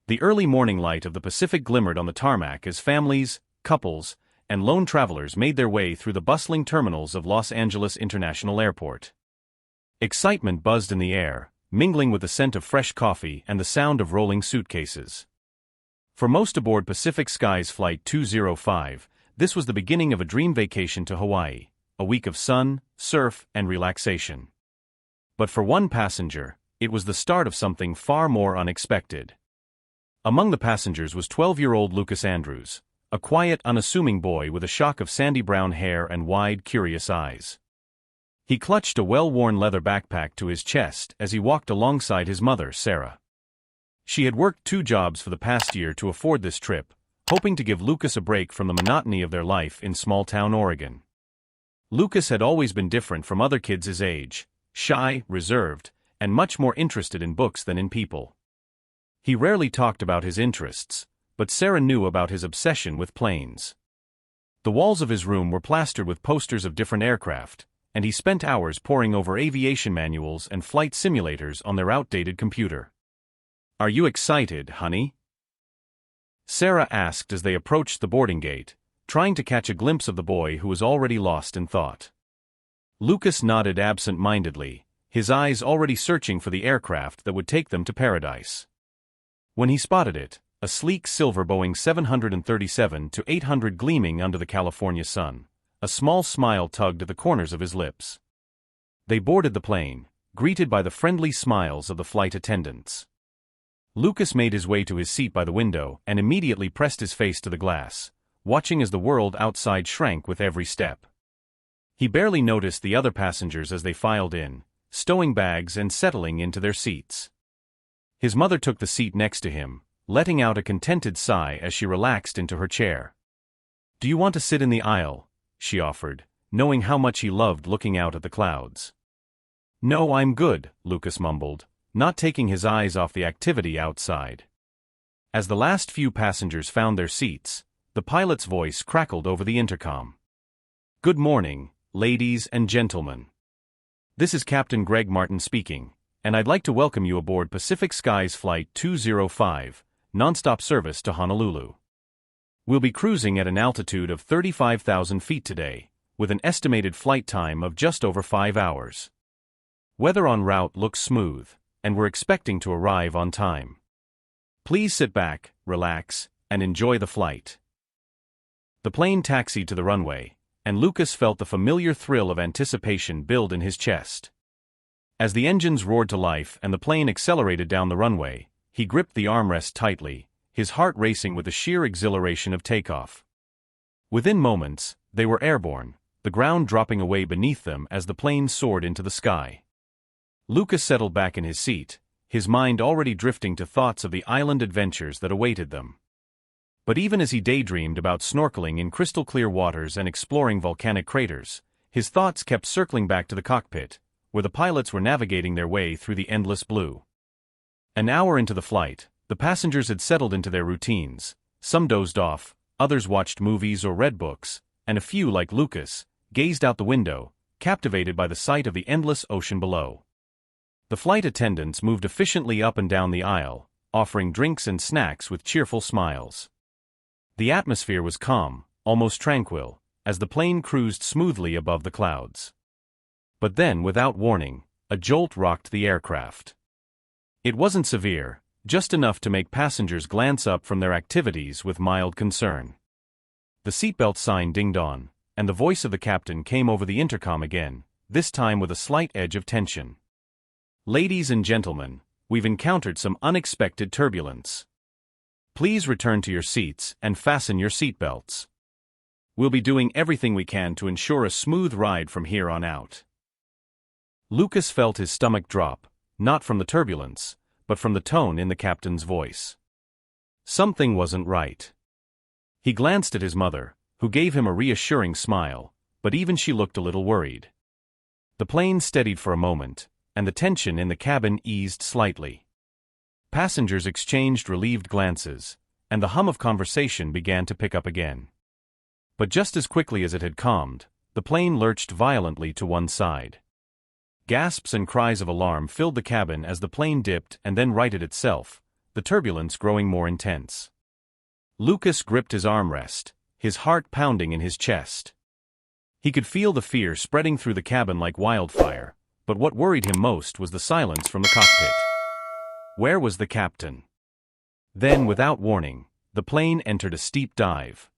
The early morning light of the Pacific glimmered on the tarmac as families, couples, and lone travelers made their way through the bustling terminals of Los Angeles International Airport. Excitement buzzed in the air, mingling with the scent of fresh coffee and the sound of rolling suitcases. For most aboard Pacific Skies Flight 205, this was the beginning of a dream vacation to Hawaii, a week of sun, surf, and relaxation. But for one passenger, it was the start of something far more unexpected. Among the passengers was 12-year-old Lucas Andrews, a quiet, unassuming boy with a shock of sandy brown hair and wide, curious eyes. He clutched a well-worn leather backpack to his chest as he walked alongside his mother, Sarah. She had worked 2 jobs for the past year to afford this trip, hoping to give Lucas a break from the monotony of their life in small-town Oregon. Lucas had always been different from other kids his age, shy, reserved, and much more interested in books than in people. He rarely talked about his interests, but Sarah knew about his obsession with planes. The walls of his room were plastered with posters of different aircraft, and he spent hours poring over aviation manuals and flight simulators on their outdated computer. "Are you excited, honey?" Sarah asked as they approached the boarding gate, trying to catch a glimpse of the boy who was already lost in thought. Lucas nodded absent-mindedly, his eyes already searching for the aircraft that would take them to paradise. When he spotted it, a sleek silver Boeing 737-800 gleaming under the California sun, a small smile tugged at the corners of his lips. They boarded the plane, greeted by the friendly smiles of the flight attendants. Lucas made his way to his seat by the window and immediately pressed his face to the glass, watching as the world outside shrank with every step. He barely noticed the other passengers as they filed in, stowing bags and settling into their seats. His mother took the seat next to him, letting out a contented sigh as she relaxed into her chair. "Do you want to sit in the aisle?" she offered, knowing how much he loved looking out at the clouds. "No, I'm good," Lucas mumbled, not taking his eyes off the activity outside. As the last few passengers found their seats, the pilot's voice crackled over the intercom. "Good morning, ladies and gentlemen. This is Captain Greg Martin speaking, and I'd like to welcome you aboard Pacific Skies Flight 205, nonstop service to Honolulu. We'll be cruising at an altitude of 35,000 feet today, with an estimated flight time of just over 5 hours. Weather en route looks smooth, and we're expecting to arrive on time. Please sit back, relax, and enjoy the flight." The plane taxied to the runway, and Lucas felt the familiar thrill of anticipation build in his chest. As the engines roared to life and the plane accelerated down the runway, he gripped the armrest tightly, his heart racing with the sheer exhilaration of takeoff. Within moments, they were airborne, the ground dropping away beneath them as the plane soared into the sky. Lucas settled back in his seat, his mind already drifting to thoughts of the island adventures that awaited them. But even as he daydreamed about snorkeling in crystal-clear waters and exploring volcanic craters, his thoughts kept circling back to the cockpit, where the pilots were navigating their way through the endless blue. An hour into the flight, the passengers had settled into their routines. Some dozed off, others watched movies or read books, and a few, like Lucas, gazed out the window, captivated by the sight of the endless ocean below. The flight attendants moved efficiently up and down the aisle, offering drinks and snacks with cheerful smiles. The atmosphere was calm, almost tranquil, as the plane cruised smoothly above the clouds. But then, without warning, a jolt rocked the aircraft. It wasn't severe, just enough to make passengers glance up from their activities with mild concern. The seatbelt sign dinged on, and the voice of the captain came over the intercom again, this time with a slight edge of tension. "Ladies and gentlemen, we've encountered some unexpected turbulence. Please return to your seats and fasten your seatbelts. We'll be doing everything we can to ensure a smooth ride from here on out." Lucas felt his stomach drop, not from the turbulence, but from the tone in the captain's voice. Something wasn't right. He glanced at his mother, who gave him a reassuring smile, but even she looked a little worried. The plane steadied for a moment, and the tension in the cabin eased slightly. Passengers exchanged relieved glances, and the hum of conversation began to pick up again. But just as quickly as it had calmed, the plane lurched violently to one side. Gasps and cries of alarm filled the cabin as the plane dipped and then righted itself, the turbulence growing more intense. Lucas gripped his armrest, his heart pounding in his chest. He could feel the fear spreading through the cabin like wildfire, but what worried him most was the silence from the cockpit. Where was the captain? Then, without warning, the plane entered a steep dive.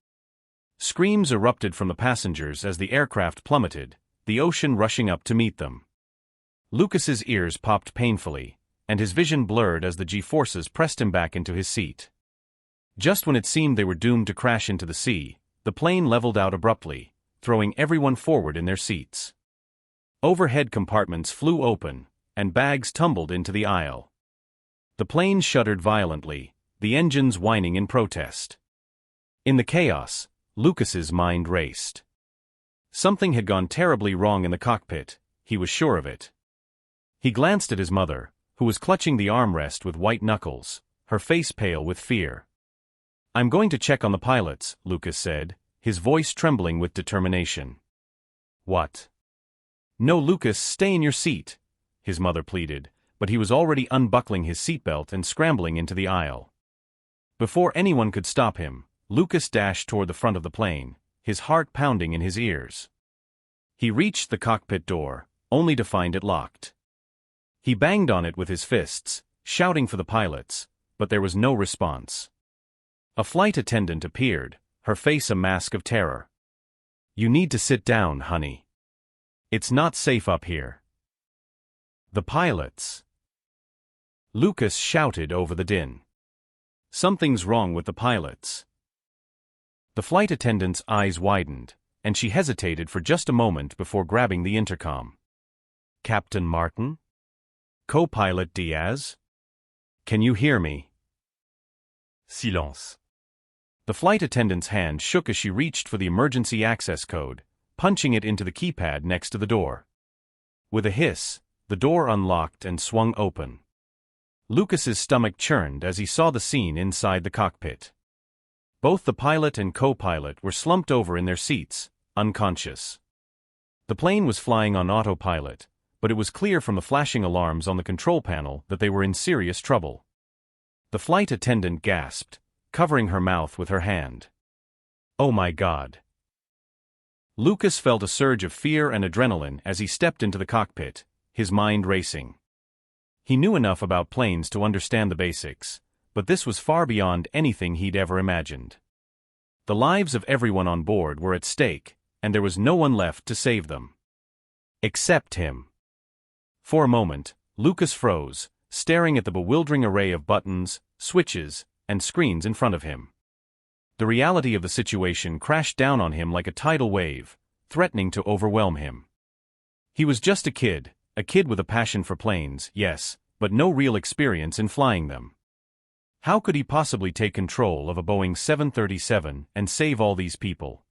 Screams erupted from the passengers as the aircraft plummeted, the ocean rushing up to meet them. Lucas's ears popped painfully, and his vision blurred as the G-forces pressed him back into his seat. Just when it seemed they were doomed to crash into the sea, the plane leveled out abruptly, throwing everyone forward in their seats. Overhead compartments flew open, and bags tumbled into the aisle. The plane shuddered violently, the engines whining in protest. In the chaos, Lucas's mind raced. Something had gone terribly wrong in the cockpit, he was sure of it. He glanced at his mother, who was clutching the armrest with white knuckles, her face pale with fear. "I'm going to check on the pilots," Lucas said, his voice trembling with determination. "What?" "No, Lucas, stay in your seat," his mother pleaded, but he was already unbuckling his seatbelt and scrambling into the aisle. Before anyone could stop him, Lucas dashed toward the front of the plane, his heart pounding in his ears. He reached the cockpit door, only to find it locked. He banged on it with his fists, shouting for the pilots, but there was no response. A flight attendant appeared, her face a mask of terror. "You need to sit down, honey. It's not safe up here." "The pilots!" Lucas shouted over the din. "Something's wrong with the pilots." The flight attendant's eyes widened, and she hesitated for just a moment before grabbing the intercom. "Captain Martin? Co-pilot Diaz? Can you hear me?" Silence. The flight attendant's hand shook as she reached for the emergency access code, punching it into the keypad next to the door. With a hiss, the door unlocked and swung open. Lucas's stomach churned as he saw the scene inside the cockpit. Both the pilot and co-pilot were slumped over in their seats, unconscious. The plane was flying on autopilot, but it was clear from the flashing alarms on the control panel that they were in serious trouble. The flight attendant gasped, covering her mouth with her hand. "Oh my God." Lucas felt a surge of fear and adrenaline as he stepped into the cockpit, his mind racing. He knew enough about planes to understand the basics, but this was far beyond anything he'd ever imagined. The lives of everyone on board were at stake, and there was no one left to save them. Except him. For a moment, Lucas froze, staring at the bewildering array of buttons, switches, and screens in front of him. The reality of the situation crashed down on him like a tidal wave, threatening to overwhelm him. He was just a kid with a passion for planes, yes, but no real experience in flying them. How could he possibly take control of a Boeing 737 and save all these people?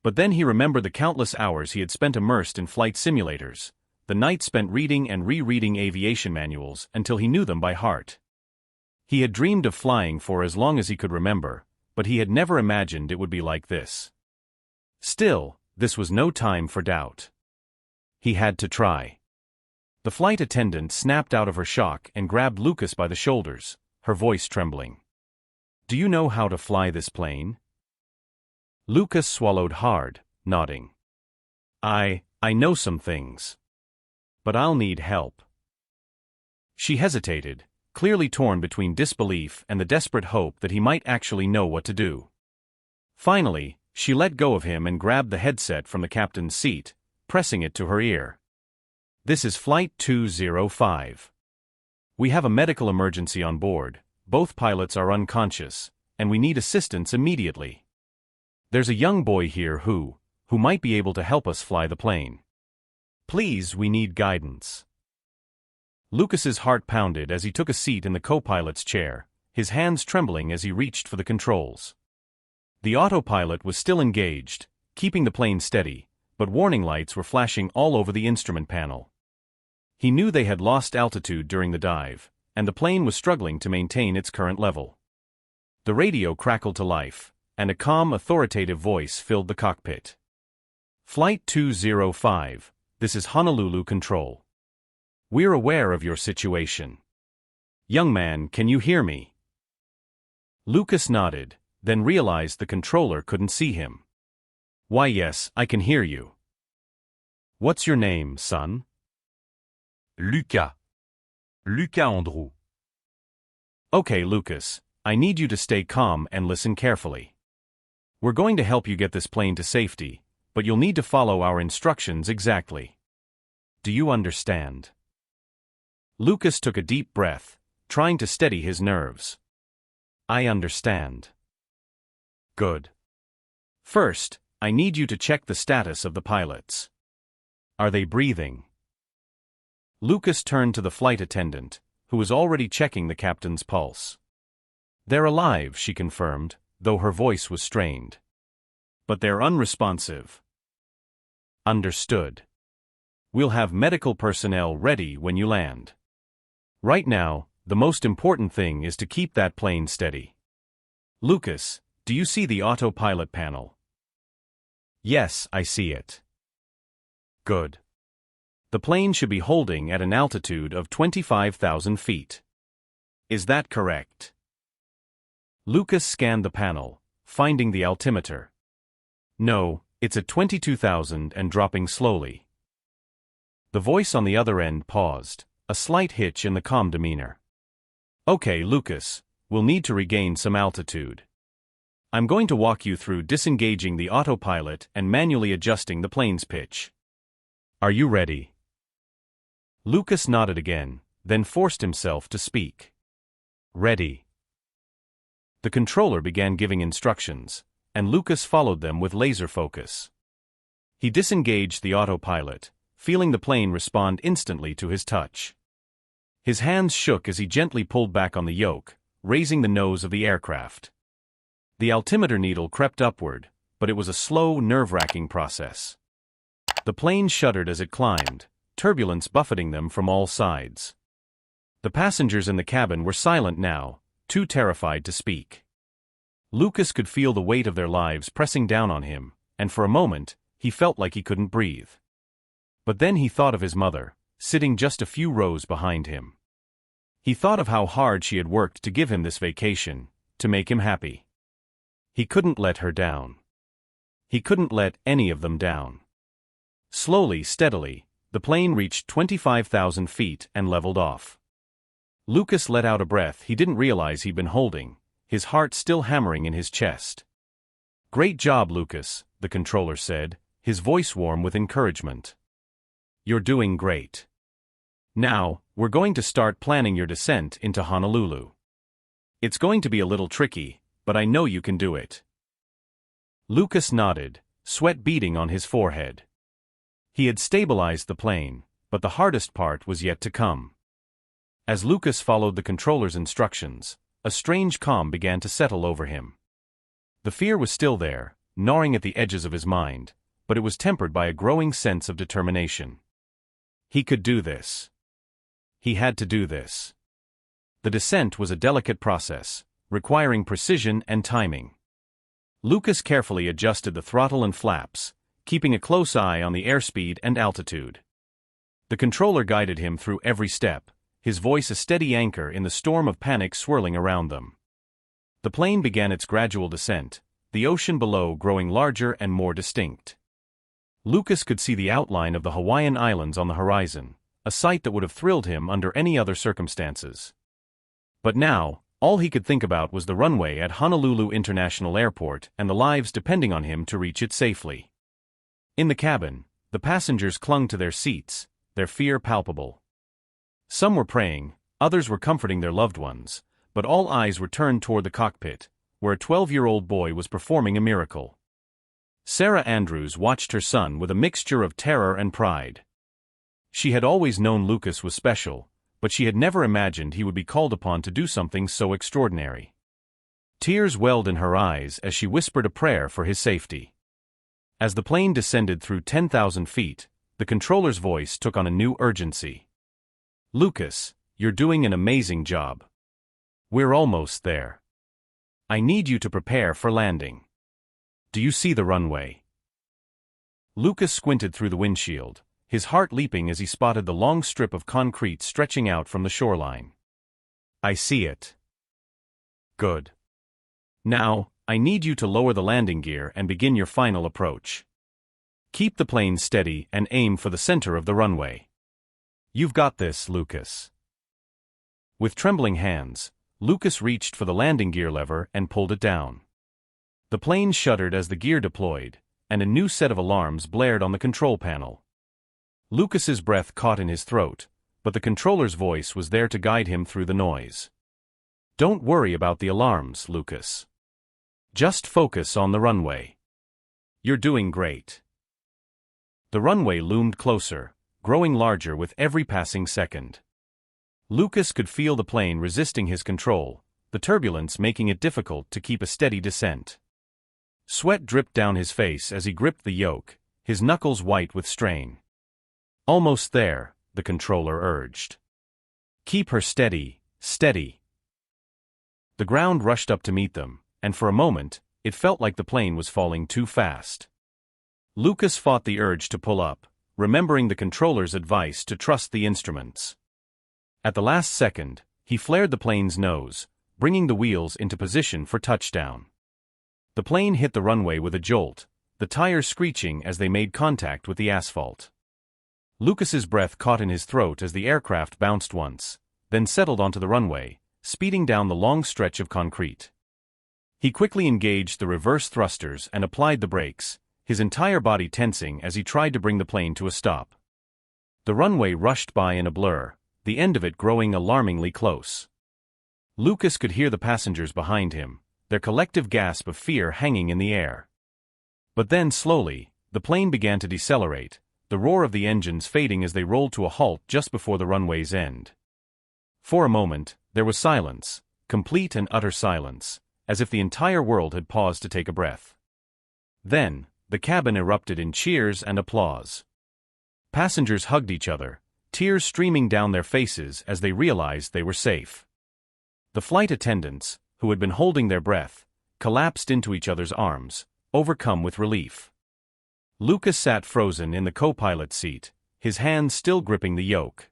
But then he remembered the countless hours he had spent immersed in flight simulators, the nights spent reading and rereading aviation manuals until he knew them by heart. He had dreamed of flying for as long as he could remember, but he had never imagined it would be like this. Still, this was no time for doubt. He had to try. The flight attendant snapped out of her shock and grabbed Lucas by the shoulders, her voice trembling. "Do you know how to fly this plane?" Lucas swallowed hard, nodding. I know some things. But I'll need help." She hesitated, clearly torn between disbelief and the desperate hope that he might actually know what to do. Finally, she let go of him and grabbed the headset from the captain's seat, pressing it to her ear. "This is Flight 205. We have a medical emergency on board, both pilots are unconscious, and we need assistance immediately. There's a young boy here who might be able to help us fly the plane. Please, we need guidance." Lucas's heart pounded as he took a seat in the co-pilot's chair, his hands trembling as he reached for the controls. The autopilot was still engaged, keeping the plane steady, but warning lights were flashing all over the instrument panel. He knew they had lost altitude during the dive, and the plane was struggling to maintain its current level. The radio crackled to life, and a calm, authoritative voice filled the cockpit. "Flight 205, this is Honolulu Control. We're aware of your situation. Young man, can you hear me? Lucas nodded, then realized the controller couldn't see him. Why yes, I can hear you. What's your name, son? Lucas. Lucas Andrew. Okay, Lucas, I need you to stay calm and listen carefully. We're going to help you get this plane to safety, but you'll need to follow our instructions exactly. Do you understand? Lucas took a deep breath, trying to steady his nerves. I understand. Good. First, I need you to check the status of the pilots. Are they breathing? Lucas turned to the flight attendant, who was already checking the captain's pulse. They're alive, she confirmed, though her voice was strained. But they're unresponsive. Understood. We'll have medical personnel ready when you land. Right now, the most important thing is to keep that plane steady. Lucas, do you see the autopilot panel? Yes, I see it. Good. The plane should be holding at an altitude of 25,000 feet. Is that correct? Lucas scanned the panel, finding the altimeter. No, it's at 22,000 and dropping slowly. The voice on the other end paused, a slight hitch in the calm demeanor. Okay, Lucas, we'll need to regain some altitude. I'm going to walk you through disengaging the autopilot and manually adjusting the plane's pitch. Are you ready? Lucas nodded again, then forced himself to speak. Ready. The controller began giving instructions, and Lucas followed them with laser focus. He disengaged the autopilot, feeling the plane respond instantly to his touch. His hands shook as he gently pulled back on the yoke, raising the nose of the aircraft. The altimeter needle crept upward, but it was a slow, nerve-wracking process. The plane shuddered as it climbed, turbulence buffeting them from all sides. The passengers in the cabin were silent now, too terrified to speak. Lucas could feel the weight of their lives pressing down on him, and for a moment, he felt like he couldn't breathe. But then he thought of his mother, sitting just a few rows behind him. He thought of how hard she had worked to give him this vacation, to make him happy. He couldn't let her down. He couldn't let any of them down. Slowly, steadily, the plane reached 25,000 feet and leveled off. Lucas let out a breath he didn't realize he'd been holding, his heart still hammering in his chest. Great job, Lucas, the controller said, his voice warm with encouragement. You're doing great. Now, we're going to start planning your descent into Honolulu. It's going to be a little tricky, but I know you can do it. Lucas nodded, sweat beading on his forehead. He had stabilized the plane, but the hardest part was yet to come. As Lucas followed the controller's instructions, a strange calm began to settle over him. The fear was still there, gnawing at the edges of his mind, but it was tempered by a growing sense of determination. He could do this. He had to do this. The descent was a delicate process, requiring precision and timing. Lucas carefully adjusted the throttle and flaps, keeping a close eye on the airspeed and altitude. The controller guided him through every step, his voice a steady anchor in the storm of panic swirling around them. The plane began its gradual descent, the ocean below growing larger and more distinct. Lucas could see the outline of the Hawaiian Islands on the horizon, a sight that would have thrilled him under any other circumstances. But now, all he could think about was the runway at Honolulu International Airport and the lives depending on him to reach it safely. In the cabin, the passengers clung to their seats, their fear palpable. Some were praying, others were comforting their loved ones, but all eyes were turned toward the cockpit, where a 12-year-old boy was performing a miracle. Sarah Andrews watched her son with a mixture of terror and pride. She had always known Lucas was special, but she had never imagined he would be called upon to do something so extraordinary. Tears welled in her eyes as she whispered a prayer for his safety. As the plane descended through 10,000 feet, the controller's voice took on a new urgency. Lucas, you're doing an amazing job. We're almost there. I need you to prepare for landing. Do you see the runway? Lucas squinted through the windshield, his heart leaping as he spotted the long strip of concrete stretching out from the shoreline. I see it. Good. Now, I need you to lower the landing gear and begin your final approach. Keep the plane steady and aim for the center of the runway. You've got this, Lucas. With trembling hands, Lucas reached for the landing gear lever and pulled it down. The plane shuddered as the gear deployed, and a new set of alarms blared on the control panel. Lucas's breath caught in his throat, but the controller's voice was there to guide him through the noise. Don't worry about the alarms, Lucas. Just focus on the runway. You're doing great. The runway loomed closer, growing larger with every passing second. Lucas could feel the plane resisting his control, the turbulence making it difficult to keep a steady descent. Sweat dripped down his face as he gripped the yoke, his knuckles white with strain. Almost there, the controller urged. Keep her steady, steady. The ground rushed up to meet them, and for a moment, it felt like the plane was falling too fast. Lucas fought the urge to pull up, remembering the controller's advice to trust the instruments. At the last second, he flared the plane's nose, bringing the wheels into position for touchdown. The plane hit the runway with a jolt, the tires screeching as they made contact with the asphalt. Lucas's breath caught in his throat as the aircraft bounced once, then settled onto the runway, speeding down the long stretch of concrete. He quickly engaged the reverse thrusters and applied the brakes, his entire body tensing as he tried to bring the plane to a stop. The runway rushed by in a blur, the end of it growing alarmingly close. Lucas could hear the passengers behind him, their collective gasp of fear hanging in the air. But then slowly, the plane began to decelerate, the roar of the engines fading as they rolled to a halt just before the runway's end. For a moment, there was silence, complete and utter silence, as if the entire world had paused to take a breath. Then, the cabin erupted in cheers and applause. Passengers hugged each other, tears streaming down their faces as they realized they were safe. The flight attendants, who had been holding their breath, collapsed into each other's arms, overcome with relief. Lucas sat frozen in the co-pilot's seat, his hands still gripping the yoke.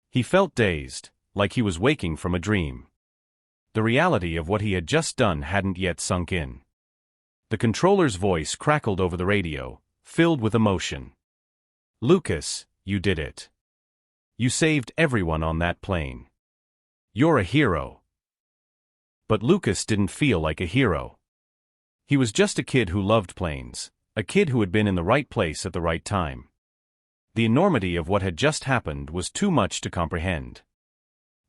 He felt dazed, like he was waking from a dream. The reality of what he had just done hadn't yet sunk in. The controller's voice crackled over the radio, filled with emotion. Lucas, you did it. You saved everyone on that plane. You're a hero. But Lucas didn't feel like a hero. He was just a kid who loved planes, a kid who had been in the right place at the right time. The enormity of what had just happened was too much to comprehend.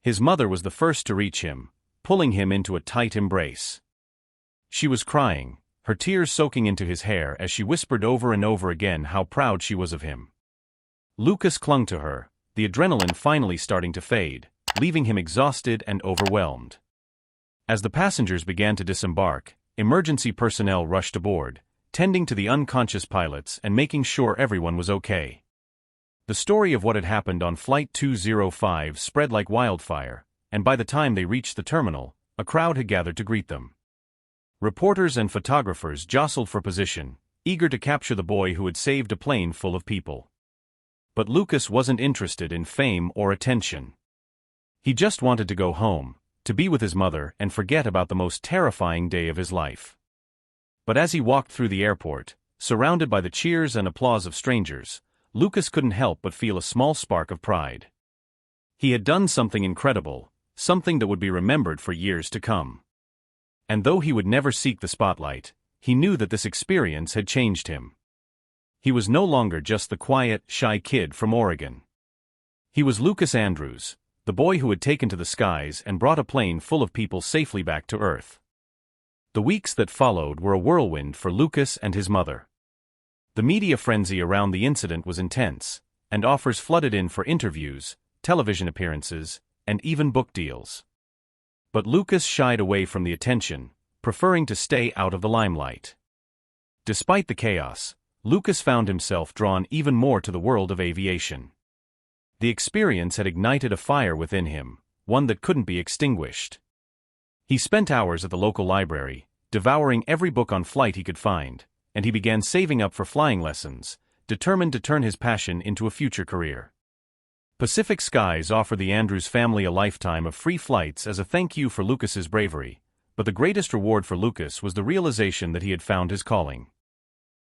His mother was the first to reach him, pulling him into a tight embrace. She was crying, her tears soaking into his hair as she whispered over and over again how proud she was of him. Lucas clung to her, the adrenaline finally starting to fade, leaving him exhausted and overwhelmed. As the passengers began to disembark, emergency personnel rushed aboard, tending to the unconscious pilots and making sure everyone was okay. The story of what had happened on Flight 205 spread like wildfire, and by the time they reached the terminal, a crowd had gathered to greet them. Reporters and photographers jostled for position, eager to capture the boy who had saved a plane full of people. But Lucas wasn't interested in fame or attention. He just wanted to go home, to be with his mother and forget about the most terrifying day of his life. But as he walked through the airport, surrounded by the cheers and applause of strangers, Lucas couldn't help but feel a small spark of pride. He had done something incredible, something that would be remembered for years to come. And though he would never seek the spotlight, he knew that this experience had changed him. He was no longer just the quiet, shy kid from Oregon. He was Lucas Andrews, the boy who had taken to the skies and brought a plane full of people safely back to Earth. The weeks that followed were a whirlwind for Lucas and his mother. The media frenzy around the incident was intense, and offers flooded in for interviews, television appearances, and even book deals. But Lucas shied away from the attention, preferring to stay out of the limelight. Despite the chaos, Lucas found himself drawn even more to the world of aviation. The experience had ignited a fire within him, one that couldn't be extinguished. He spent hours at the local library, devouring every book on flight he could find, and he began saving up for flying lessons, determined to turn his passion into a future career. Pacific Skies offered the Andrews family a lifetime of free flights as a thank you for Lucas's bravery, but the greatest reward for Lucas was the realization that he had found his calling.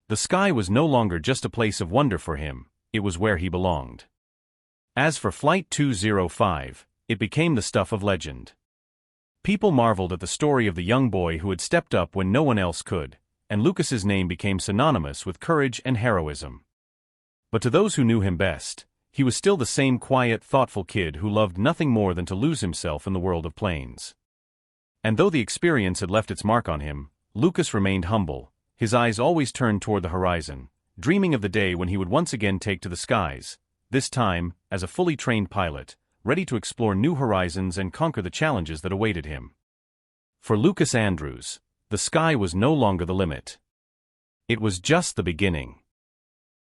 The sky was no longer just a place of wonder for him, it was where he belonged. As for Flight 205, it became the stuff of legend. People marveled at the story of the young boy who had stepped up when no one else could, and Lucas's name became synonymous with courage and heroism. But to those who knew him best, he was still the same quiet, thoughtful kid who loved nothing more than to lose himself in the world of planes. And though the experience had left its mark on him, Lucas remained humble, his eyes always turned toward the horizon, dreaming of the day when he would once again take to the skies, this time as a fully trained pilot, ready to explore new horizons and conquer the challenges that awaited him. For Lucas Andrews, the sky was no longer the limit. It was just the beginning.